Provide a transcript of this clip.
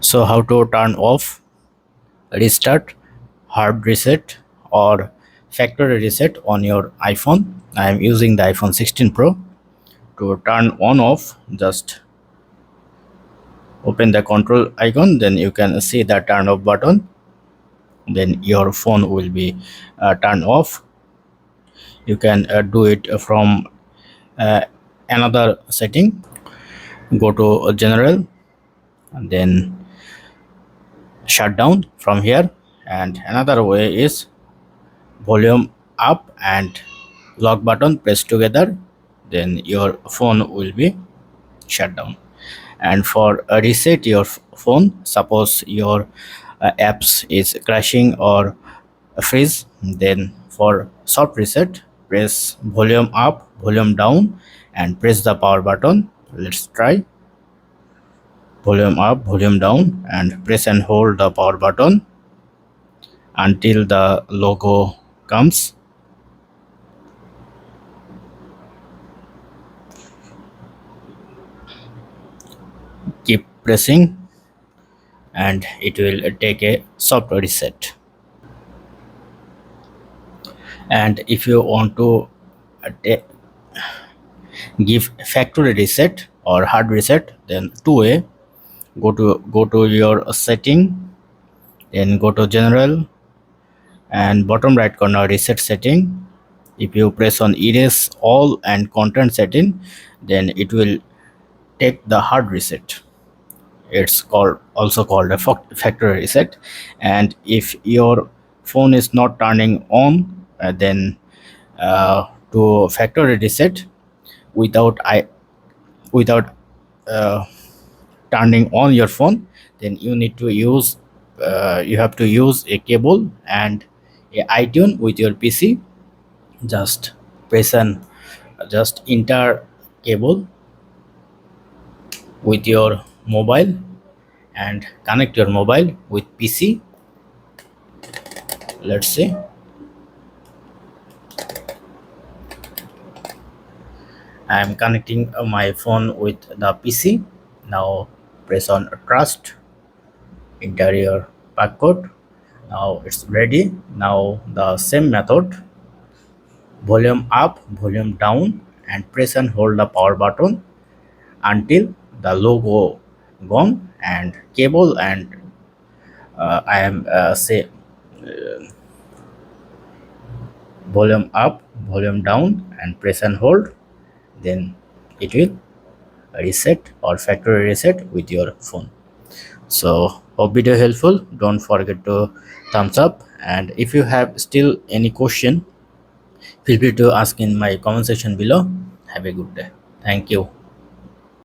So how to turn off, restart, hard reset or factory reset on your iPhone. I am using the iPhone 16 Pro. To turn on off, just open the control icon, then you can see the turn off button, then your phone will be turned off. You can do it from uh, another setting. Go to general and then shut down from here, and another way is volume up and lock button pressed together, then your phone will be shut down. And for reset your phone, suppose your apps is crashing or freeze, then for soft reset, press volume up, volume down and press the power button. Let's try. Volume up, volume down and press and hold the power button until the logo comes. Keep pressing and it will take a soft reset. And if you want to give factory reset or hard reset, then two-way. Go to your setting, then go to general and bottom right corner reset setting. If you press on erase all and content setting, then it will take the hard reset. It's also called a factory reset. And if your phone is not turning on, then to factory reset without uh, turning on your phone, then you have to use a cable and a iTunes with your PC. Just press and just enter cable with your mobile and connect your mobile with PC. Let's see. I am connecting my phone with the PC. Now press on trust, enter your passcode. Now it's ready. Now the same method, volume up, volume down and press and hold the power button until the logo gone, and cable and I am say volume up, volume down and press and hold, then it will reset or factory reset with your phone. So hope video helpful. Don't forget to thumbs up, and if you have still any question, feel free to ask in my comment section below. Have a good day. Thank you.